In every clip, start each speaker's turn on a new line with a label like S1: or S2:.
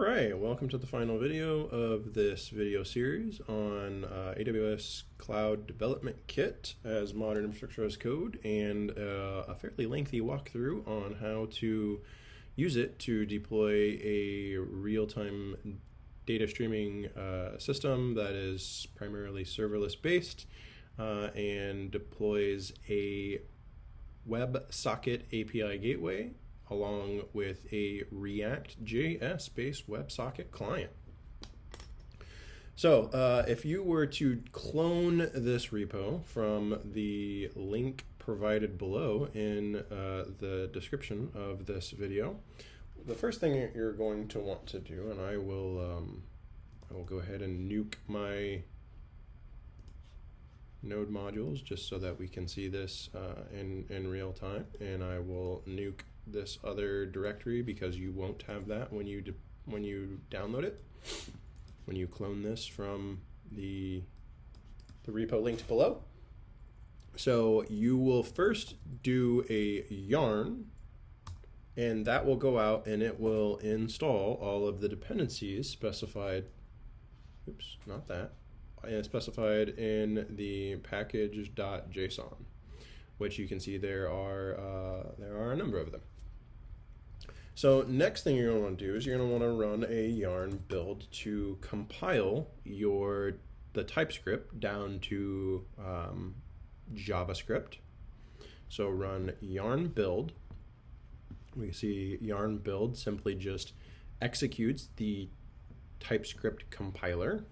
S1: Alright, welcome to the final video of this video series on AWS Cloud Development Kit as Modern Infrastructure as Code, and a fairly lengthy walkthrough on how to use it to deploy a real-time data streaming system that is primarily serverless based and deploys a WebSocket API Gateway along with a React.js-based WebSocket client. So if you were to clone this repo from the link provided below in the description of this video, the first thing you're going to want to do, and I will go ahead and nuke my node modules just so that we can see this in real time, and I will nuke this other directory because you won't have that when you download it, when you clone this from the repo linked below. So you will first do a yarn, and that will go out and it will install all of the dependencies specified, specified in the package.json, which you can see there are a number of them. So next thing you're going to want to do is you're going to want to run a yarn build to compile the Typescript down to JavaScript. So run yarn build. We can see yarn build simply just executes the Typescript compiler.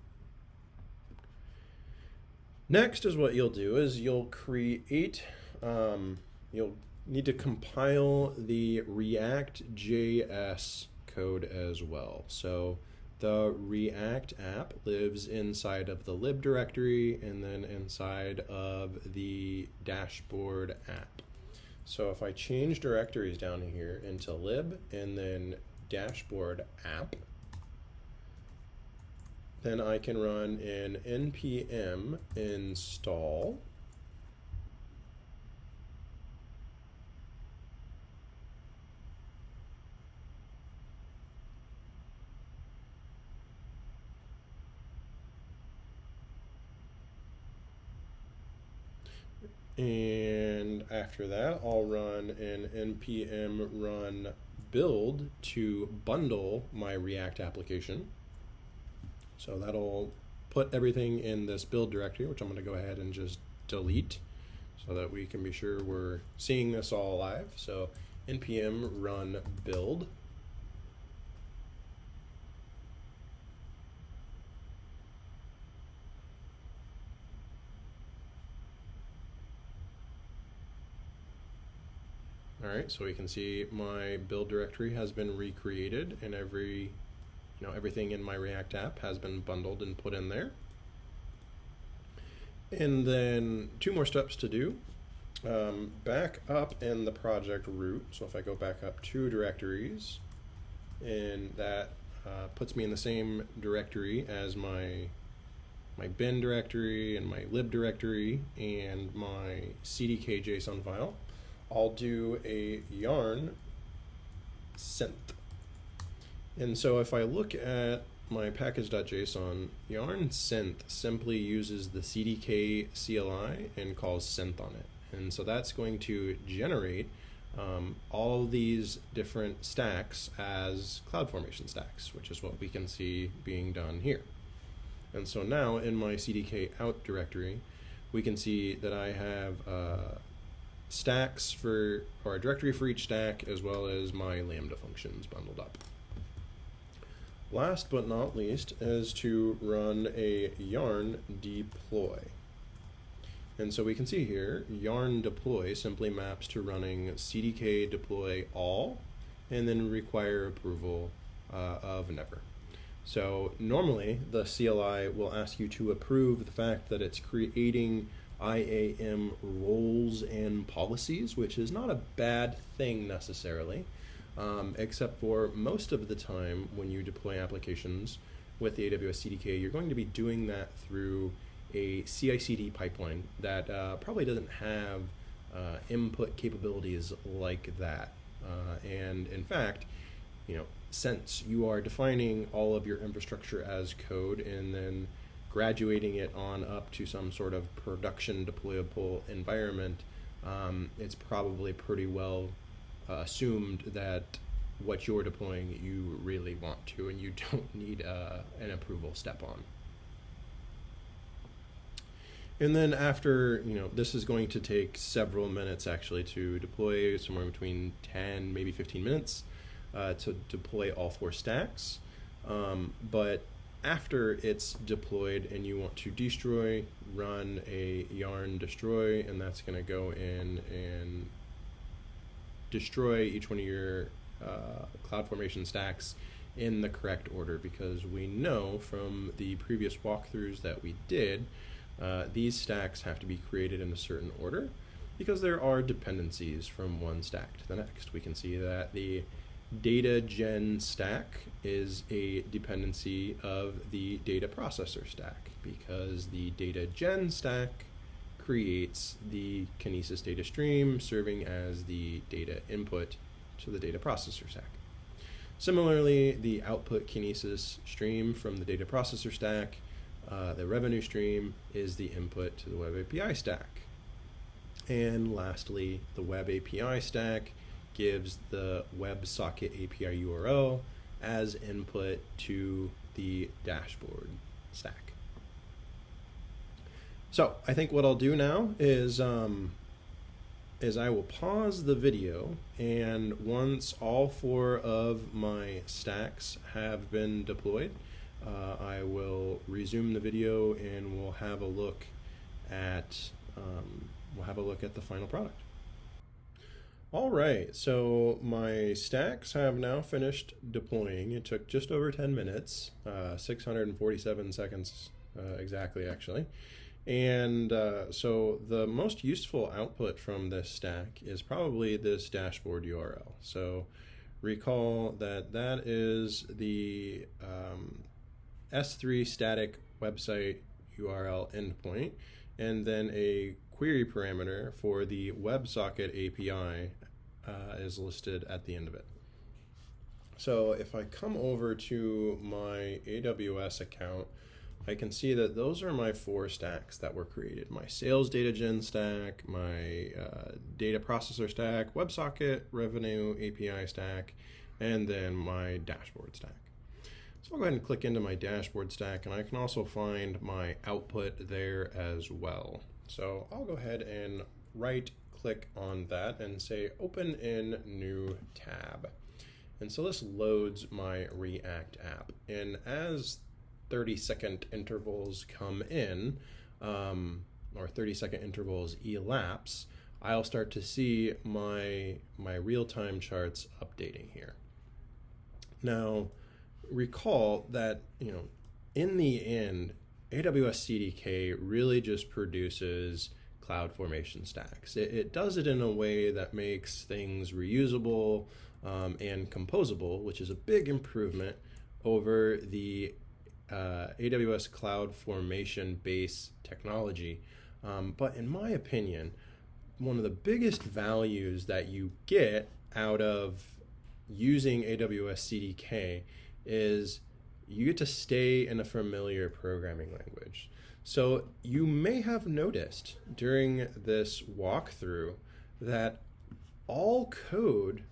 S1: Next is what you'll do is you'll create, you'll need to compile the React.js code as well. So the React app lives inside of the lib directory and then inside of the dashboard app. So if I change directories down here into lib and then dashboard app, then I can run an npm install and after that I'll run an npm run build to bundle my React application. So that'll put everything in this build directory, which I'm going to go ahead and just delete so that we can be sure we're seeing this all live. So npm run build. All right, so we can see my build directory has been recreated and everything in my React app has been bundled and put in there. And then two more steps to do. Back up in the project root. So if I go back up two directories, and that puts me in the same directory as my bin directory and my lib directory and my CDK JSON file, I'll do a yarn synth. And so if I look at my package.json, yarn synth simply uses the CDK CLI and calls synth on it. And so that's going to generate all these different stacks as CloudFormation stacks, which is what we can see being done here. And so now in my CDK out directory, we can see that I have a directory for each stack, as well as my Lambda functions bundled up. Last but not least is to run a yarn deploy. And so we can see here, yarn deploy simply maps to running CDK deploy all, and then require approval of never. So normally the CLI will ask you to approve the fact that it's creating IAM roles and policies, which is not a bad thing necessarily, except for most of the time when you deploy applications with the AWS CDK, you're going to be doing that through a CI/CD pipeline that probably doesn't have input capabilities like that. And in fact, sense. You are defining all of your infrastructure as code and then graduating it on up to some sort of production deployable environment. It's probably pretty well assumed that what you're deploying you really want to, and you don't need an approval step on. And then after, this is going to take several minutes actually to deploy, somewhere between 10, maybe 15 minutes to deploy all 4 stacks. But after it's deployed and you want to destroy, run a yarn destroy, and that's going to go in and destroy each one of your CloudFormation stacks in the correct order, because we know from the previous walkthroughs that we did, these stacks have to be created in a certain order because there are dependencies from one stack to the next. We can see that the data gen stack is a dependency of the data processor stack, because the data gen stack creates the Kinesis data stream serving as the data input to the data processor stack. Similarly, the output Kinesis stream from the data processor stack, the revenue stream, is the input to the Web API stack. And lastly, the Web API stack gives the WebSocket API URL as input to the dashboard stack. So I think what I'll do now is I will pause the video, and once all 4 of my stacks have been deployed, I will resume the video and we'll have a look at the final product. All right, so my stacks have now finished deploying. It took just over 10 minutes, 647 seconds exactly, actually. And so the most useful output from this stack is probably this dashboard URL. So recall that that is the S3 static website URL endpoint, and then a query parameter for the WebSocket API is listed at the end of it. So if I come over to my AWS account, I can see that those are my 4 stacks that were created. My sales data gen stack, my data processor stack, WebSocket revenue API stack, and then my dashboard stack. So I'll go ahead and click into my dashboard stack, and I can also find my output there as well. So I'll go ahead and right click on that and say open in new tab. And so this loads my React app. And as 30-second intervals come in, or 30-second intervals elapse, I'll start to see my real-time charts updating here. Now, recall that in the end, AWS CDK really just produces CloudFormation stacks. It does it in a way that makes things reusable and composable, which is a big improvement over the AWS CloudFormation base technology. But in my opinion, one of the biggest values that you get out of using AWS CDK is you get to stay in a familiar programming language. So you may have noticed during this walkthrough that all code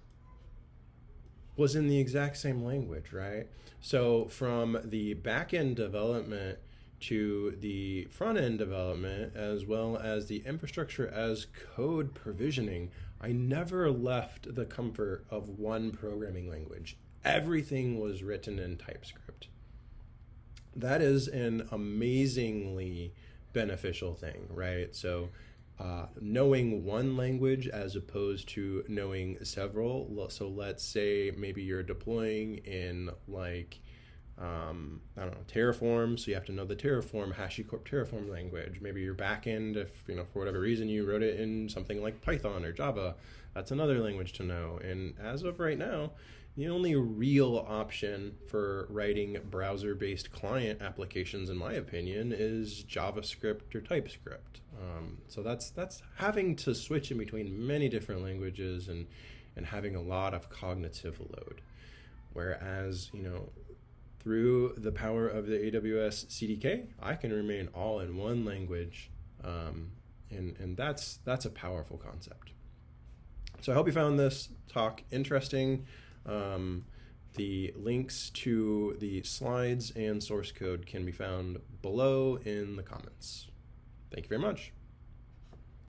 S1: was in the exact same language, right? So from the back-end development to the front-end development, as well as the infrastructure as code provisioning, I never left the comfort of one programming language. Everything was written in Typescript. That is an amazingly beneficial thing, right? So knowing one language as opposed to knowing several. So let's say maybe you're deploying in like, I don't know, Terraform. So you have to know the Terraform, HashiCorp Terraform language. Maybe your backend, if for whatever reason you wrote it in something like Python or Java, that's another language to know. And as of right now, the only real option for writing browser-based client applications, in my opinion, is JavaScript or Typescript. So that's having to switch in between many different languages and having a lot of cognitive load. Whereas, through the power of the AWS CDK, I can remain all in one language, and that's a powerful concept. So I hope you found this talk interesting. The links to the slides and source code can be found below in the comments. Thank you very much.